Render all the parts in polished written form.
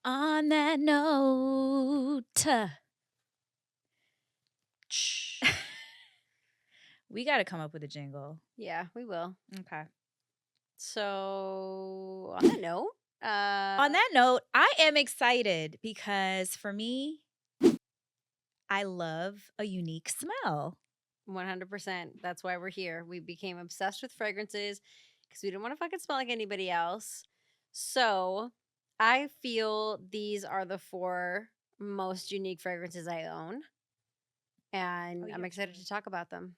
On that note, we got to come up with a jingle. Yeah, we will. Okay. So on that note, On that note, I am excited because for me, I love a unique smell. 100%. That's why we're here. We became obsessed with fragrances because we didn't want to fucking smell like anybody else. So I feel these are the 4 most unique fragrances I own. And I'm excited to talk about them.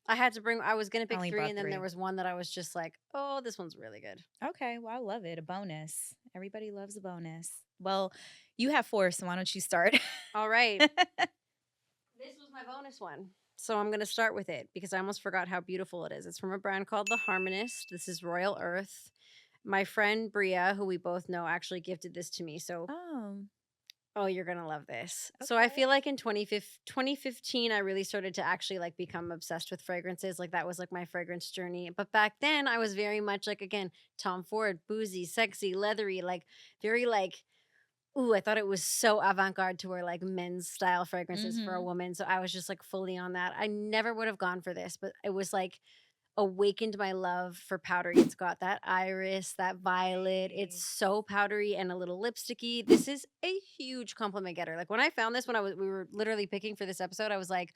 I was going to pick only 3, brought and then there 3. was one that I was just like, oh, this one's really good. Okay, well, I love it. A bonus. Everybody loves a bonus. Well, you have 4, so why don't you start? All right. This was my bonus one. So I'm going to start with it because I almost forgot how beautiful it is. It's from a brand called the Harmonist. This is Royal Earth. My friend Bria, who we both know, actually gifted this to me. So, oh, you're going to love this. Okay. So I feel like in 2015, I really started to actually like become obsessed with fragrances. Like that was like my fragrance journey. But back then I was very much like, again, Tom Ford, boozy, sexy, leathery, like very like, ooh, I thought it was so avant-garde to wear like men's style fragrances for a woman. So I was just like fully on that. I never would have gone for this, but it was like awakened my love for powdery. It's got that iris, that violet. It's so powdery and a little lipsticky. This is a huge compliment getter. Like when I found this, we were literally picking for this episode, I was like,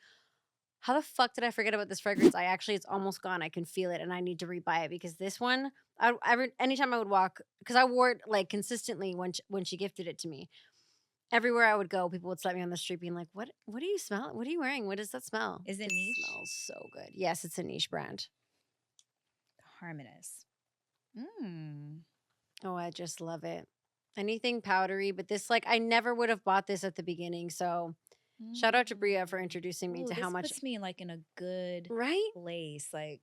how the fuck did I forget about this fragrance? It's almost gone. I can feel it and I need to rebuy it because this one, anytime I would walk, because I wore it like consistently when she gifted it to me. Everywhere I would go, people would stop me on the street being like, what do you smell? What are you wearing? What does that smell? Is it niche? Smells so good. Yes, it's a niche brand. Harmonist. Oh, I just love it. Anything powdery, but this, like, I never would have bought this at the beginning. So shout out to Bria for introducing me to how much. This puts me like in a good place. Like,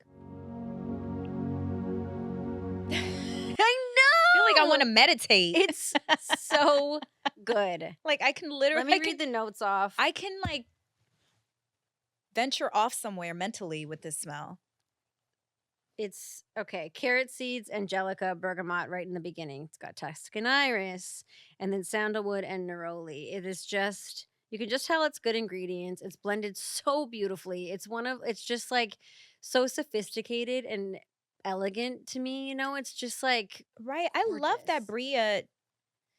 I know. I feel like I want to meditate. It's so good. Like I can literally Let me read the notes off. I can like venture off somewhere mentally with this smell. It's okay. Carrot seeds, angelica, bergamot right in the beginning. It's got Tuscan iris and then sandalwood and neroli. It is just, you can just tell it's good ingredients. It's blended so beautifully. It's just like so sophisticated and elegant to me. You know, it's just like, right. I love that Bria.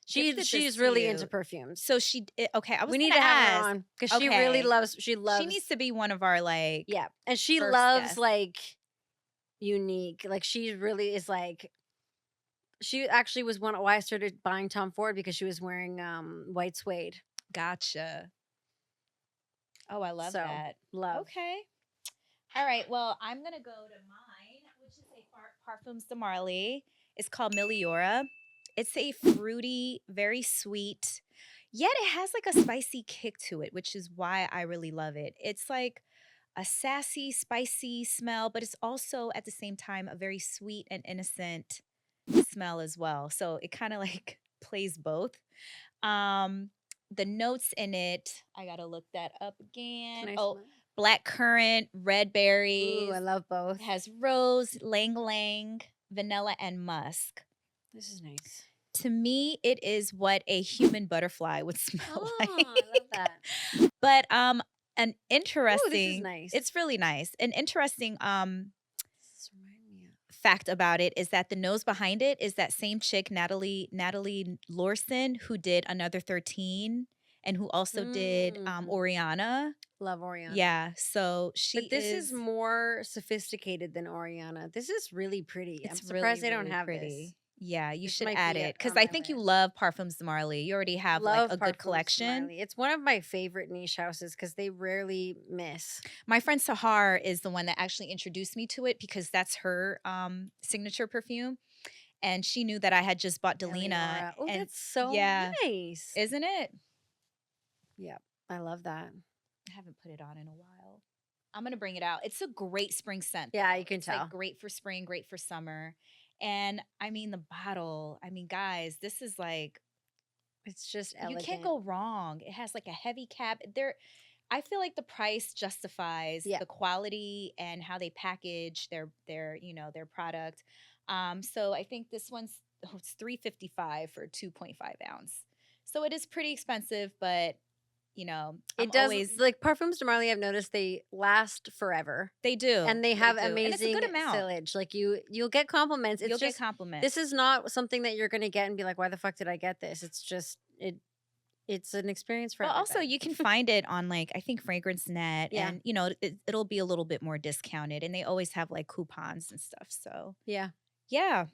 She's really into perfumes. So we need to have her on because she really loves. She needs to be one of our like and she loves guests. Like unique. Like she really is like. She actually was why I started buying Tom Ford because she was wearing white suede. Gotcha. Oh, I love that. Love. Okay. All right. Well, I'm gonna go to mine, which is a Parfumsdemarly. It's called Meliora. It's a fruity, very sweet, yet it has like a spicy kick to it, which is why I really love it. It's like a sassy, spicy smell, but it's also at the same time a very sweet and innocent smell as well. So it kind of like plays both. The notes in it, I gotta look that up again. Black currant, red berries. Ooh, I love both. It has rose, lang lang, vanilla, and musk. This is nice. To me, it is what a human butterfly would smell like. I love that. But an interesting. Ooh, this is nice. It's really nice. An interesting fact about it is that the nose behind it is that same chick, Natalie Lorson, who did Another 13 and who also did Oriana. Love Oriana. Yeah, so But this is more sophisticated than Oriana. This is really pretty. I'm surprised they don't have this. Yeah, you should add it because I think you love Parfumsdemarly. You already have like a good collection. It's one of my favorite niche houses because they rarely miss. My friend Sahar is the one that actually introduced me to it because that's her signature perfume. And she knew that I had just bought Delina. Oh, that's so nice. Isn't it? Yeah, I love that. I haven't put it on in a while. I'm going to bring it out. It's a great spring scent. Yeah, you can tell. Like great for spring, great for summer. And I mean, the bottle, I mean, guys, this is like, it's just elegant. You can't go wrong. It has like a heavy cap. I feel like the price justifies the quality and how they package their product. So I think this one's it's $3.55 for a 2.5 ounce. So it is pretty expensive, but you know, I'm It does, always like Parfums Demarly, I've noticed they last forever. they do. And they They have do. And it's a amazing good amount. sillage. Like you'll get compliments. It's You'll get just compliments. this is not something that you're gonna get and be like, why the fuck did I get this? It's just it's an experience for Well, also everybody. you can find it on like I think Fragrance Net, Yeah. and you know it'll be a little bit more discounted, and they always have like coupons and stuff. So Yeah. yeah,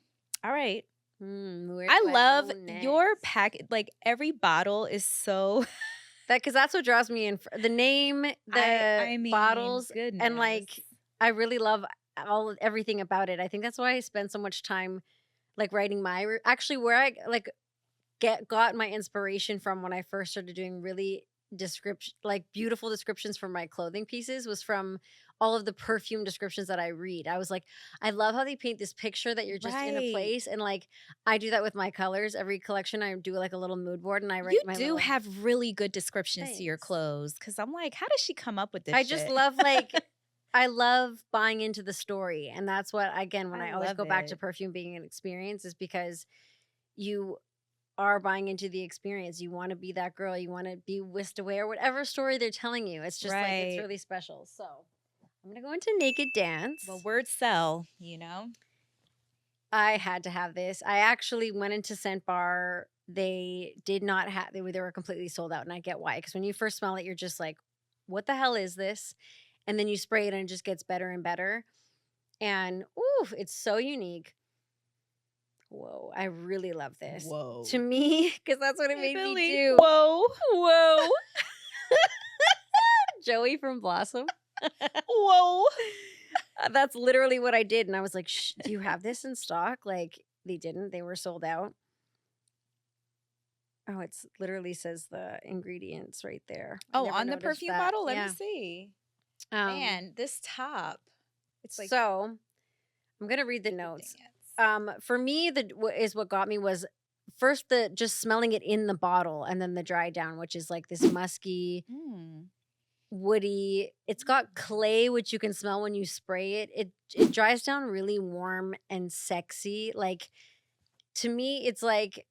all right. Where I do love go your next? pack. Like every bottle is so. Because that's what draws me in. The name, the I mean, bottles, goodness. and like I really love everything about it. I think that's why I spend so much time like writing my actually where I like got my inspiration from when I first started doing really beautiful descriptions for my clothing pieces was from all of the perfume descriptions that I read. I was like, I love how they paint this picture that you're just in a Right. place, and like I do that with my colors. Every collection I do like a little mood board, and I write You my do little. have really good descriptions to your Thanks. clothes because I'm like, how does she come up with this? I just shit? love like I love buying into the story, and that's what again when I I always love go back to it. perfume being an experience is because you are buying into the experience. You want to be that girl. You want to be whisked away or whatever story they're telling you. It's just like it's Right. really special. So I'm gonna go into Naked Dance. Well, words sell, you know. I had to have this. I actually went into Scent Bar. They did not have. They were completely sold out, and I get why. Because when you first smell it, you're just like, "What the hell is this?" And then you spray it, and it just gets better and better. And ooh, it's so unique. Whoa, I really love this. Whoa. To me, because that's what it Hey, made Billy. me do. Whoa. Whoa. Joey from Blossom. Whoa. That's literally what I did. And I was like, Shh, do you have this in stock? Like, they didn't. They were sold out. Oh, it's literally says the ingredients right there. I Oh, never on the noticed perfume that. bottle? Let Yeah. me see. Man, this top. It's like so I'm gonna read the notes. dance. For me, what got me was first the just smelling it in the bottle, and then the dry down, which is like this musky, Mm. woody. It's got clay, which you can smell when you spray it. It dries down really warm and sexy. Like to me, it's like,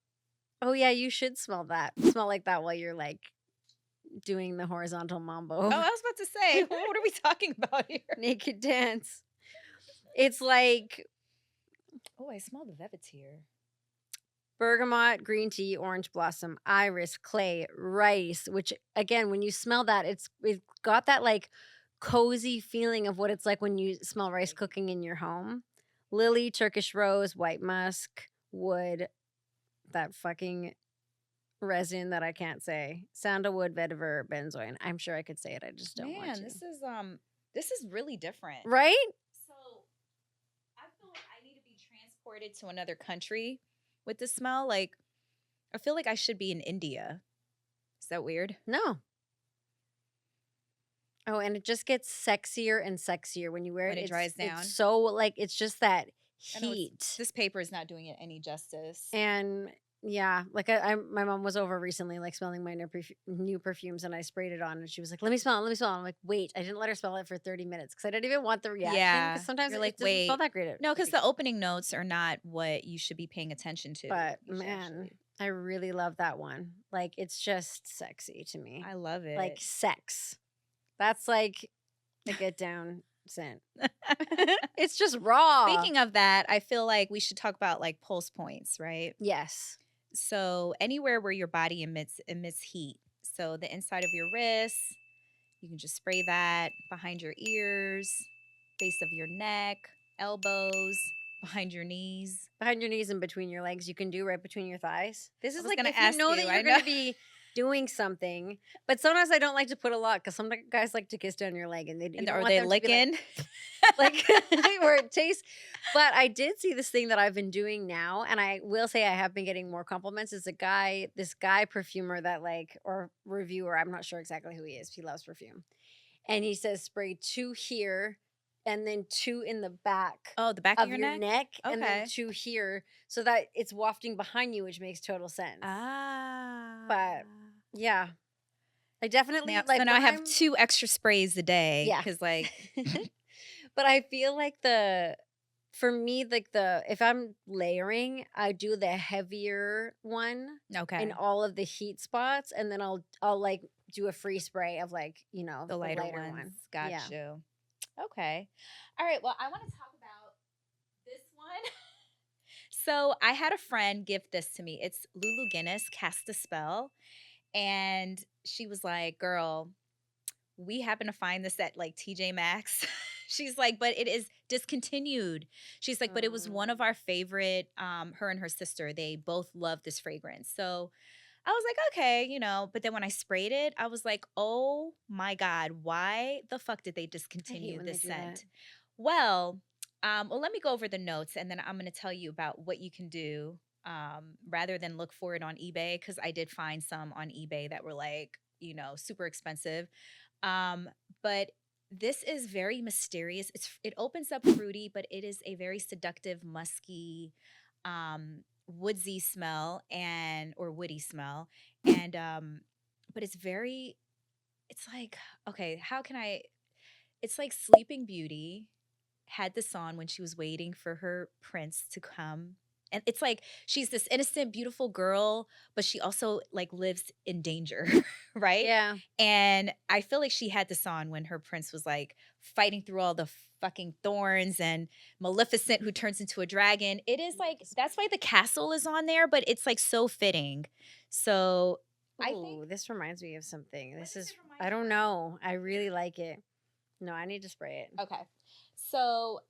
oh yeah, you should smell that. Smell like that while you're like doing the horizontal mambo. Oh, I was about to say, what are we talking about here? Naked Dance. It's like Oh, I smell the Velveteer. bergamot, green tea, orange blossom, iris, clay, rice, which again, when you smell that, it's got that like cozy feeling of what it's like when you smell rice cooking in your home. Lily, Turkish rose, white musk, wood, that fucking resin that I can't say. Sandalwood, vetiver, benzoin. I'm sure I could say it. I just don't want Man, to. this is really different. Right? So I feel like I need to be transported to another country with the smell. Like I feel like I should be in India. Is that weird? No. Oh, and it just gets sexier and sexier when you wear When it. it dries down. It's so like it's just that I know heat. this paper is not doing it any justice. And yeah, like my mom was over recently, like smelling my new perfumes, and I sprayed it on, and she was like, "Let me smell it, let me smell it." I'm like, "Wait," I didn't let her smell it for 30 minutes because I didn't even want the reaction. Yeah, Because sometimes you're it like, doesn't smell wait. that great. No, because the opening notes are not what you should be paying attention to. But You should man, actually- I really love that one. Like it's just sexy to me. I love it. Like sex. That's like the get down scent. It's just raw. Speaking of that, I feel like we should talk about like pulse points, right? Yes. So anywhere where your body emits heat. So the inside of your wrists, you can just spray that behind your ears, base of your neck, elbows, behind your knees. Behind your knees and between your legs. You can do right between your thighs. This is was like gonna if you ask know you, that I you're know. going to be doing something. But sometimes I don't like to put a lot because some guys like to kiss down your leg and Are they licking? like where it tastes. But I did see this thing that I've been doing now, and I will say I have been getting more compliments. It's this guy perfumer that like, or reviewer, I'm not sure exactly who he is. He loves perfume. And he says spray 2 here and then 2 in the back. Oh, the back of your your neck? and then 2 here so that it's wafting behind you, which makes total sense. But yeah, I definitely now, like. so now I have I'm- 2 extra sprays a day. Yeah. Because like But I feel like the For me, like if I'm layering, I do the heavier one in Okay. all of the heat spots, and then I'll like do a free spray of like, The the lighter lighter ones. one. Yeah. Got you. Okay. All right. Well, I want to talk about this one. So I had a friend gift this to me. It's Lulu Guinness, Cast a Spell. And she was like, girl, we happen to find this at like TJ Maxx. She's like, but it is discontinued. She's like, but it was one of our favorite, her and her sister. They both love this fragrance. So I was like, okay, but then when I sprayed it, I was like, oh my God, why the fuck did they I hate discontinue when they this do that. scent? Well, let me go over the notes and then I'm going to tell you about what you can do rather than look for it on eBay because I did find some on eBay that were like, super expensive. Um, but this is very mysterious. It opens up fruity, but it is a very seductive, musky, woodsy smell or woody smell. And but it's like, okay, how can I it's like Sleeping Beauty had this on when she was waiting for her prince to come. And it's like she's this innocent, beautiful girl, but she also like lives in danger, right? Yeah. And I feel like she had this on when her prince was like fighting through all the fucking thorns and Maleficent who turns into a dragon. It is like that's why the castle is on there, but it's like so fitting. So I think Ooh, this reminds me of something. what This does is it remind I you don't of? know. I really like it. No, I need to spray it. Okay. So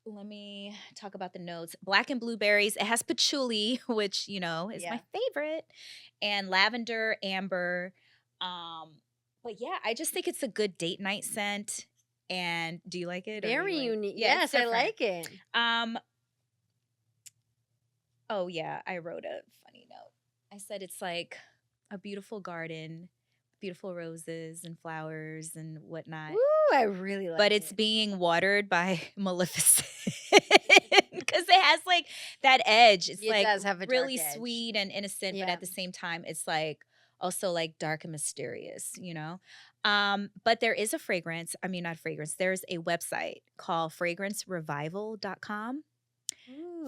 let me talk about the notes. Black and blueberries. It has patchouli, which, is Yeah. my favorite, and lavender, amber. But yeah, I just think it's a good date night scent. And do you like it? Or Very you like unique. Yeah, it's Yes, I different. like it. Oh yeah, I wrote a funny note. I said it's like a beautiful garden, beautiful roses and flowers and whatnot. Ooh, I really like But it. it's being watered by Maleficent because it has like that edge. It's It like does have a dark really edge. sweet and innocent, but Yeah. at the same time, it's like also like dark and mysterious. But there is a fragrance. I mean, not fragrance. There's a website called fragrancerevival.com.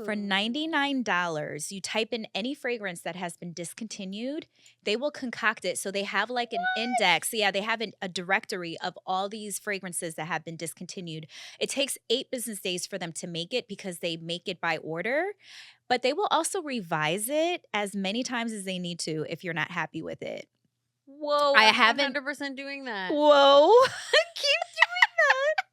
For Ooh. $99, you type in any fragrance that has been discontinued, they will concoct it. So they have like an index. Yeah, they have a directory of all these fragrances that have been discontinued. It takes 8 business days for them to make it because they make it by order, but they will also revise it as many times as they need to if you're not happy with it. Whoa, I I'm haven't 100% doing that. Whoa. Keep doing that.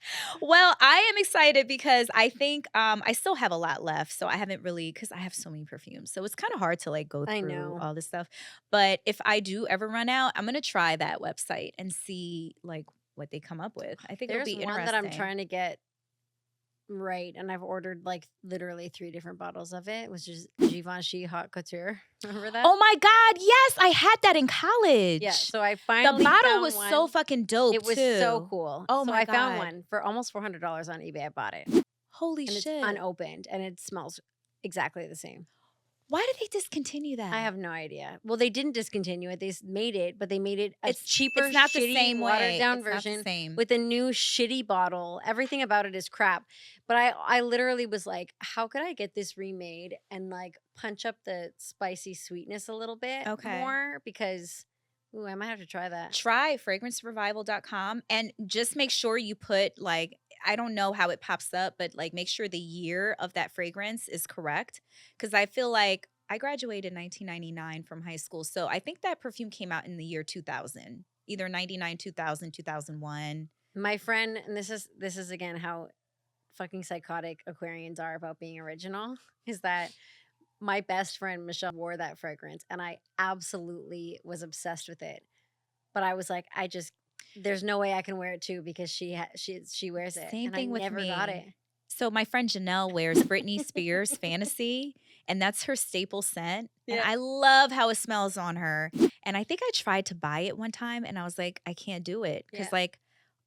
Well, I am excited because I think I still have a lot left. So I haven't really because I have so many perfumes. So it's kind of hard to like go I through know. all this stuff. But if I do ever run out, I'm gonna try that website and see like what they come up with. I think it'll There's be one that I'm interesting. trying to get right, and I've ordered like literally 3 different bottles of it, which is Givenchy Hot Couture. Remember that? Oh my God, yes, I had that in college. Yeah, so I The finally bottle found was one. so fucking dope It was too. so cool. Oh so my I found God. one for almost $400 on eBay. I bought it. Holy And shit. it's unopened and it smells exactly the same. Why did they discontinue that? I have no idea. Well, they didn't discontinue it. They made it, but they made it a It's cheaper, not the shitty, same way. watered down It's not the version same. with a new shitty bottle. Everything about it is crap. But I literally was like, how could I get this remade and like punch up the spicy sweetness a little bit more? Because ooh, I might have to try that. Try fragrancerevival.com and just make sure you put like I don't know how it pops up, but like make sure the year of that fragrance is correct. Cause I feel like I graduated in 1999 from high school. So I think that perfume came out in the year 2000, either 99, 2000, 2001. My friend, and this is again how fucking psychotic Aquarians are about being original, is that my best friend Michelle wore that fragrance and I absolutely was obsessed with it. But I was like, there's no way I can wear it too because she wears it. Same and thing I with never me. got it. So my friend Janelle wears Britney Spears Fantasy, and that's her staple scent. And I love how it smells on her. And I think I tried to buy it one time, and I was like, I can't do it because like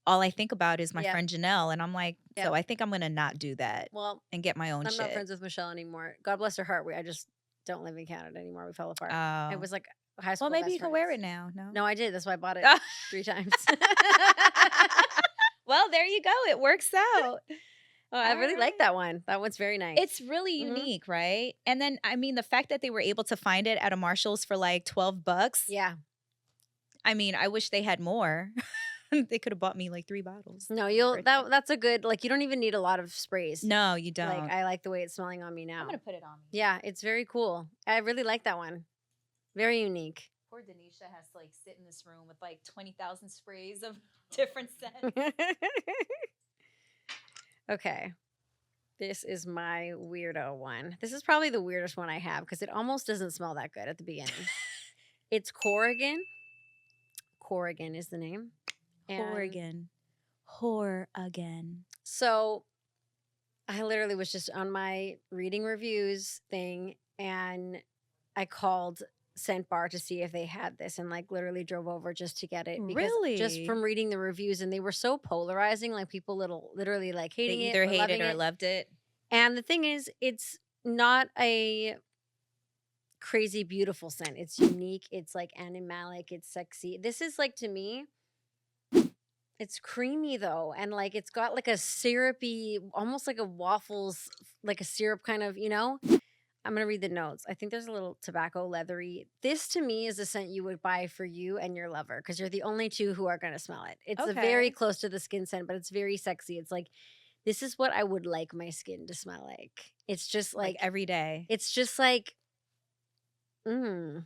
all I think about is my friend Janelle, and I'm like, so I think I'm gonna not do that. Well, and get my own I'm shit. not friends with Michelle anymore. God bless her heart. I just don't live in Canada anymore. We fell apart. It Oh. was like high school. Well, maybe best you can wear it friends. now. No. No, I did. That's why I bought it 3 times. Well, there you go. It works out. Oh, I really like Alright. that one. That one's very nice. It's really Mhm. unique, right? And then, I mean, the fact that they were able to find it at a Marshall's for like $12, Yeah. I mean, I wish they had more. They could have bought me like 3 bottles No, for my you'll birthday. that's a good like you don't even need a lot of sprays. No, you Like don't. I like the way it's smelling on me I'm now. gonna put it on me. Yeah, it's very cool. I really like that one. Very unique. Poor Denisha has to like sit in this room with like 20,000 sprays of different scents. Okay. This is my weirdo one. This is probably the weirdest one I have because it almost doesn't smell that good at the beginning. It's Corrigan. Corrigan is the name. And Corrigan. Whore again. so I literally was just on my reading reviews thing and I called Scent Bar to see if they had this and like literally drove over just to get it because just Really? from reading the reviews and they were so polarizing, like people literally like They hating either it or hated loving or it. loved it. And the thing is, it's not a crazy beautiful scent. It's unique. It's like animalic. It's sexy. This is like to me, it's creamy though, and like it's got like a syrupy, almost like a waffles, like a syrup kind of, you know. I'm gonna read the notes. I think there's a little tobacco leathery. This to me is a scent you would buy for you and your lover because you're the only two who are gonna smell it. It's a very Okay. close to the skin scent, but it's very sexy. It's like this is what I would like my skin to smell like. It's just Like like every day. it's just like, mm.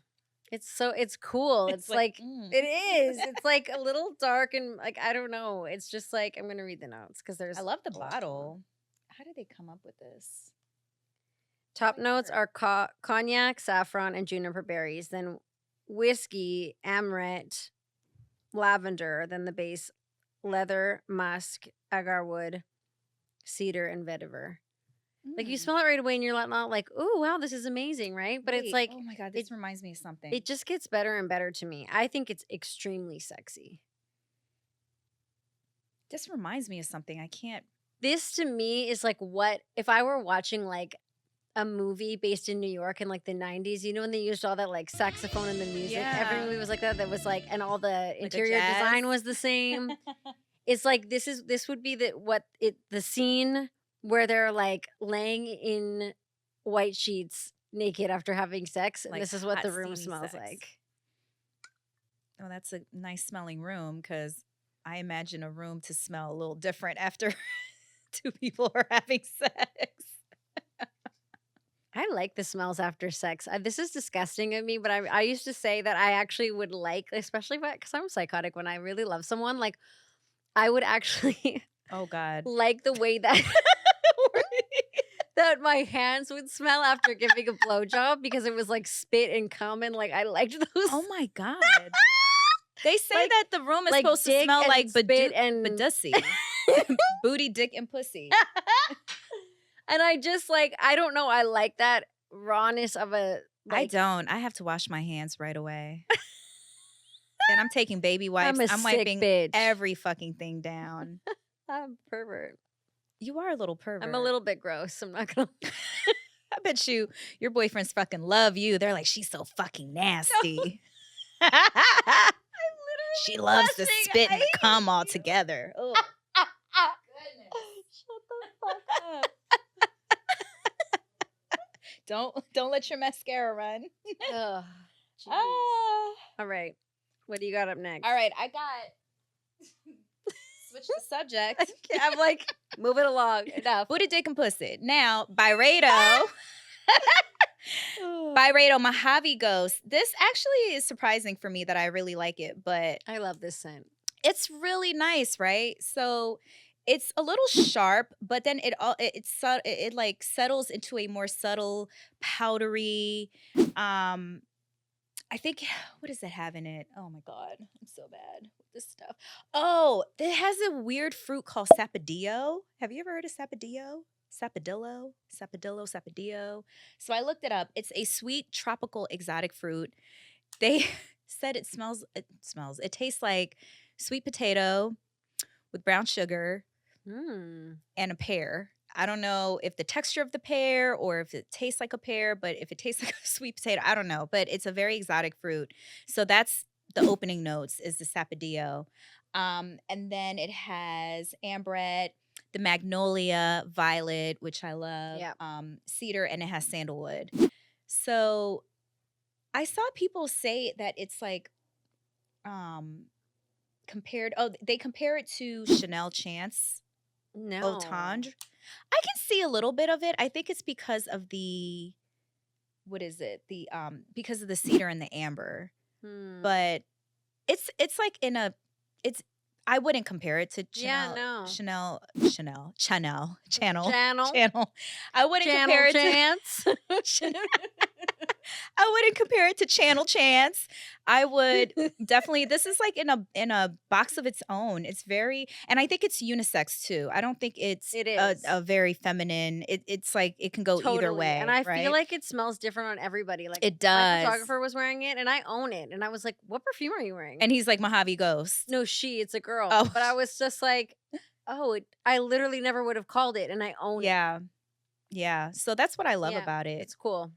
It's cool. It's like it is. It's like a little dark and like I don't know. It's just like I'm gonna read the notes because there's I love the a lot more. bottle. How did they come up with this? Top like notes her. are cognac, saffron, and juniper berries. Then whiskey, amaret, lavender. Then the base, leather, musk, agar wood, cedar, and vetiver. Like you Mm. smell it right away and you're not like, oh wow, this is amazing, right? But it's Wait, like oh my God, this reminds me of something. it just gets better and better to me. I think it's extremely sexy. This reminds me of something. I can't. This to me is like what if I were watching like a movie based in New York in like the 90s, you know, when they used all that like saxophone in the music. Every Yeah. movie was like that. That was like, and all the Like a interior design jazz? was the same. It's like this would be the scene where they're like laying in white sheets naked after having sex, and Like this is what hot, the room steamy smells sex. like. Oh, that's a nice smelling room because I imagine a room to smell a little different after 2 people are having sex. I like the smells after sex. This is disgusting of me, but I used to say that I actually would like, especially because I'm psychotic when I really love someone, like I would actually Oh God. like the way that that my hands would smell after giving a blowjob because it was like spit and cum and like I liked those. Oh my God. They say Like- that the room is like supposed to dick smell and like spit and badussy. Booty, dick, and pussy. and I just like I don't know. I like that rawness of a. I Like, don't. I have to wash my hands right away. And I'm taking baby wipes. I'm a I'm sick wiping bitch. every fucking thing down. I'm a pervert. You are a little pervert. I'm a little bit gross. I'm not gonna. I bet your boyfriends fucking love you. They're like, she's so fucking nasty. She loves the blushing. spit and I the cum all together. Ugh. Shut the fuck up. Don't let your mascara run. Ugh, jeez. Ah. All right. What do you got up next? All right, I got switch the subject. I'm like, move it along. Enough. Booty, dick, and pussy. Now, Byredo. Byredo Mojave Ghost. This actually is surprising for me that I really like it, but I love this scent. it's really nice, right? So it's a little sharp, but then it like settles into a more subtle, powdery. I think what does it have in it? Oh my God, I'm so bad with this stuff. Oh, it has a weird fruit called sapodillo. Have you ever heard of sapodillo? Sapodillo. So I looked it up. It's a sweet tropical exotic fruit. They said it tastes like sweet potato with brown sugar Mm. and a pear. I don't know if the texture of the pear or if it tastes like a pear, but if it tastes like a sweet potato, I don't know. But it's a very exotic fruit. So that's the opening notes is the sapodillo. And then it has ambret, the magnolia, violet, which I love, Yeah. cedar, and it has sandalwood. So I saw people say that it's like compared. Oh, they compare it to Chanel Chance Eau No. Tendre. I can see a little bit of it. I think it's because of the what is it? The because of the cedar and the amber. Hmm. But it's like in a it's I wouldn't compare it to Yeah, no. Channel. Channel. Channel. I wouldn't Channel compare it Chance. to I wouldn't compare it to Channel Chance. I would definitely this is like in a box of its own. It's very and I think it's unisex too. I don't think it's It is. a very feminine. It's like it can go either Totally. And way, I right? feel like it smells different on everybody. Like It my does. photographer was wearing it and I own it. And I was like, what perfume are you wearing? And he's like Mojave Ghost. No, it's a girl. Oh. But I was just like, oh, I literally never would have called it and I own it. Yeah. Yeah. So that's what I love Yeah, about it. It's cool.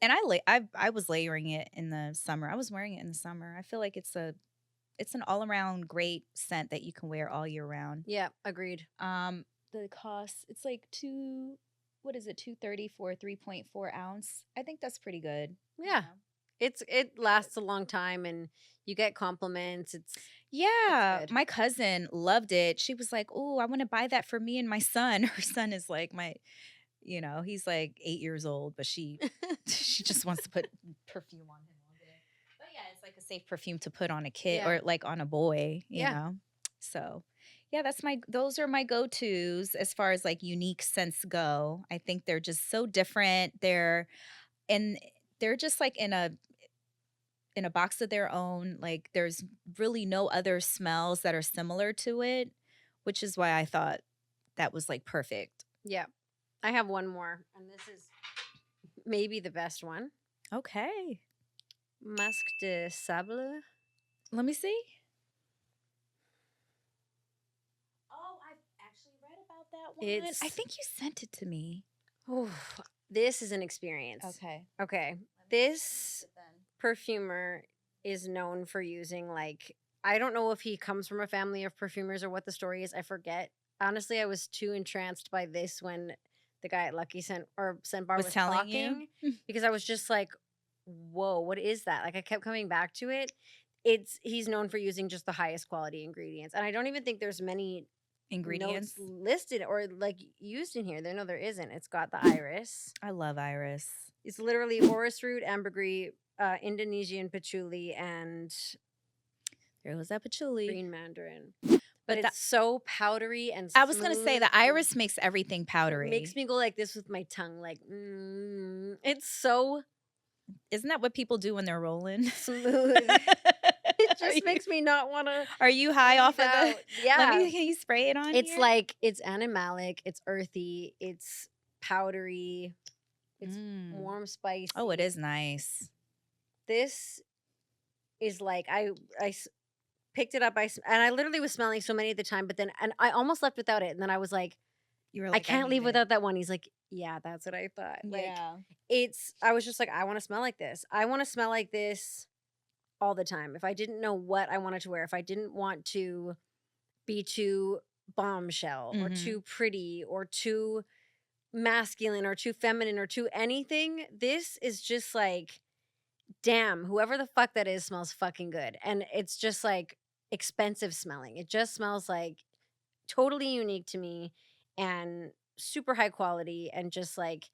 And I was layering it in the summer. I was wearing it in the summer. I feel like it's an all-around great scent that you can wear all year round. Yeah, agreed. The cost, it's like $230 for a 3.4 ounce. I think that's pretty good. Yeah. It lasts a long time and you get compliments. Yeah, good. my cousin loved it. She was like, "Oh, I want to buy that for me and my son." Her son is like he's like 8 years old, but she just wants to put perfume on him all day. But yeah, it's like a safe perfume to put on a kid Yeah. or like on a boy, you Yeah. know. So, yeah, those are my go-tos as far as like unique scents go. I think they're just so different. They're just like in a box of their own. Like there's really no other smells that are similar to it, which is why I thought that was like perfect. Yeah. I have one more, and this is maybe the best one. Okay. Masque de Sable. Let me see. Oh, I've actually read about that one. I think you sent it to me. Oh, this is an experience. Okay. This perfumer is known for using like I don't know if he comes from a family of perfumers or what the story is. I forget. Honestly, I was too entranced by this when the guy at Lucky Scent Bar was telling you? talking because I was just like, whoa, what is that? Like I kept coming back to it. He's known for using just the highest quality ingredients. And I don't even think there's many Ingredients. notes listed or like used in here. There isn't. It's got the iris. I love iris. It's literally orris root, ambergris, Indonesian patchouli, and there was that patchouli. Green mandarin. But it's so powdery and I was gonna say the iris makes everything powdery. It makes me go like this with my tongue, like it's so. Isn't that what people do when they're rolling? Smooth. It just makes me not want to. Are you high off of the? Yeah. Can you spray it on? It's here? like it's animalic. It's earthy. It's powdery. It's warm spicy. Oh, it is nice. This is like I picked it up. And I literally was smelling so many at the time, but then and I almost left without it. And then I was like, you were like, I can't leave without that one. He's like, yeah, that's what I thought. Yeah. Like, I was just like, I want to smell like this. I want to smell like this all the time. If I didn't know what I wanted to wear, if I didn't want to be too bombshell or too pretty or too masculine or too feminine or too anything, this is just like, damn, whoever the fuck that is smells fucking good. And it's just like expensive smelling. It just smells like totally unique to me and super high quality and just like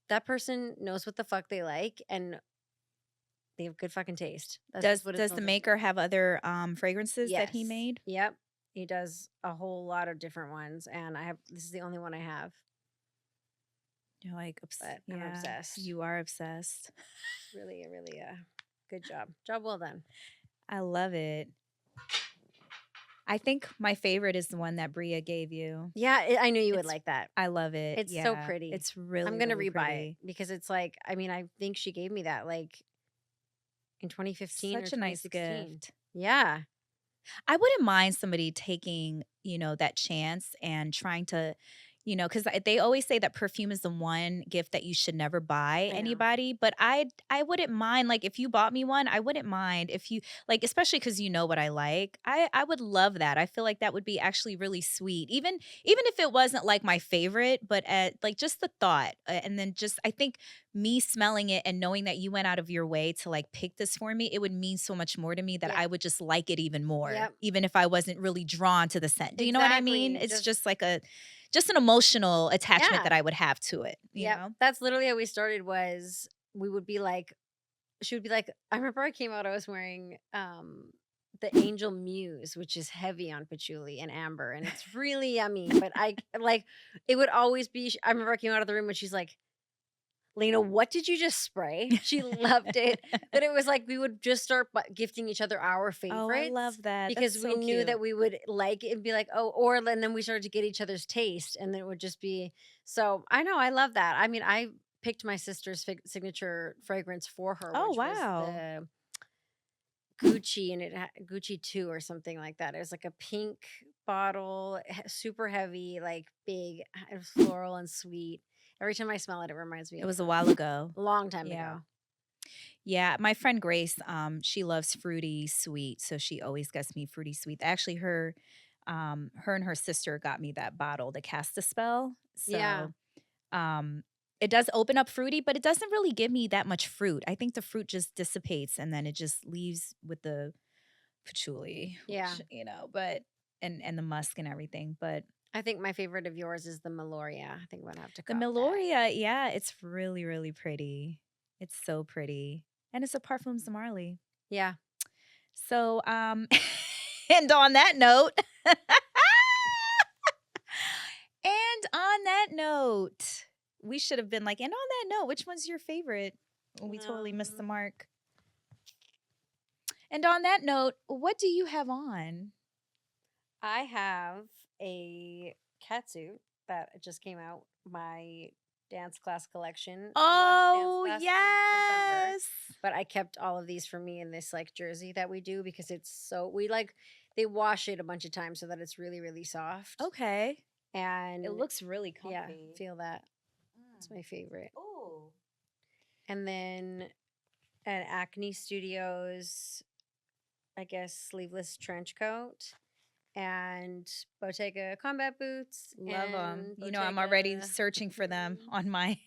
that person knows what the fuck they like and they have good fucking taste. Does the maker have other fragrances that he made? Yep. He does a whole lot of different ones and this is the only one I have. You're like I'm obsessed. You are obsessed. Really, good job. Job well done. I love it. I think my favorite is the one that Bria gave you. Yeah, I knew you would like that. I love it. It's so pretty. It's really, I'm going to really rebuy pretty. it because it's like, I mean, I think she gave me that like in 2015 Such or a nice 2016. gift. Yeah. I wouldn't mind somebody taking, that chance and trying to, You know, because they always say that perfume is the one gift that you should never buy I know. anybody, but I wouldn't mind, like, if you bought me one, I wouldn't mind if you like, especially because you know what I like. I would love that. I feel like that would be actually really sweet. Even if it wasn't, like, my favorite, but, like, just the thought, and then just I think me smelling it and knowing that you went out of your way to, like, pick this for me, it would mean so much more to me that Yeah. I would just like it even more, Yep. even if I wasn't really drawn to the scent. Do you know what I mean? Exactly. It's just like just an emotional attachment Yeah. that I would have to it, you Yep. know? That's literally how we started. Was we would be like, she would be like, I remember I came out, I was wearing the Angel Muse, which is heavy on patchouli and amber, and it's really yummy. But I like it would always be. I remember I came out of the room and she's like, Lena, what did you just spray? She loved it. But it was like we would just start gifting each other our Oh, I favorites love that. That's because we so knew cute. that we would like it and be like, oh, or and then we started to get each other's taste, and then it would just be so. I know, I love that. I mean, I picked my sister's signature fragrance for her, Oh, which was wow. the Gucci, and Gucci 2 or something like that. It was like a pink bottle, super heavy, like big. It was floral and sweet. Every time I smell it, it reminds me It of was a her. while ago. A long time Yeah. ago. Yeah, my friend Grace, she loves fruity sweet, so she always gets me fruity sweet. Actually, her and her sister got me that bottle to cast a spell. Yeah. So, um, it does open up fruity, but it doesn't really give me that much fruit. I think the fruit just dissipates and then it just leaves with the patchouli, Yeah. which, but and the musk and everything. But I think my favorite of yours is the Meloria. I think I'm gonna have to the cop that. Meliora, yeah, it's really, really pretty. It's so pretty. And it's a Parfums demarly. Yeah. So, and on that note, we should have been like, and on that note, which one's your favorite? Well, we totally missed the mark. And on that note, what do you have on? I have a catsuit that just came out. My dance class collection. Oh, I left dance class in December, yes. but I kept all of these for me in this like jersey that we do because it's so they wash it a bunch of times so that it's really, really soft. Okay. And It looks really comfy. yeah, feel that. It's my favorite. Oh. And then an Acne Studios, I guess, sleeveless trench coat and Bottega combat boots. Love them. And You know, I'm already Bottega- searching for them on my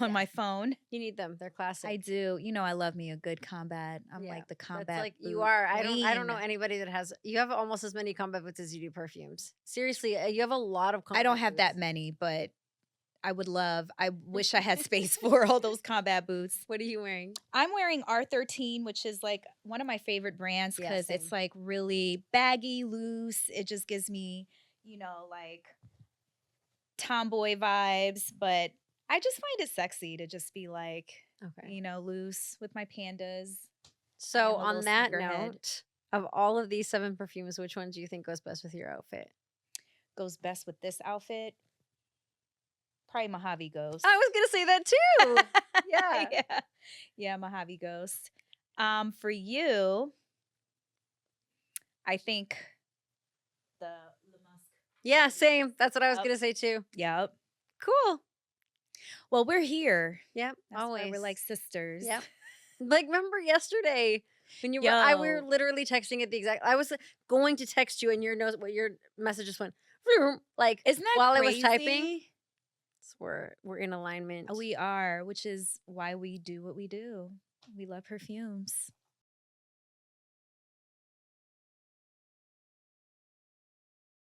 my phone. You need them. They're classic. I do. You know, I love me a good combat. I'm like the combat. That's like you boot are. I don't know queen. anybody that has. You have almost as many combat boots as you do perfumes. Seriously, you have a lot of. Combat I don't have that boots. many, but I wish I had space for all those combat boots. What are you wearing? I'm wearing R13, which is like one of my favorite brands Yeah, because same. it's like really baggy, loose. It just gives me, like tomboy vibes, but I just find it sexy to just be like, Okay. loose with my pandas. So am a on little that sneakerhead. note, of all of these 7 perfumes, which one do you think goes best with your outfit? Goes best with this outfit. Probably Mojave Ghost. I was gonna say that too. Yeah. Yeah, Mojave Ghost. For you, I think the musk. Yeah, same. That's what I was Yep. gonna say too. Yep. Cool. Well, we're here. Yep. That's Always. why we're like sisters. Yep. Like remember yesterday when you were we were literally texting at the exact. I was going to text you and your message just went like Isn't that while crazy? I was typing. We're in alignment. We are, which is why we do what we do. We love perfumes.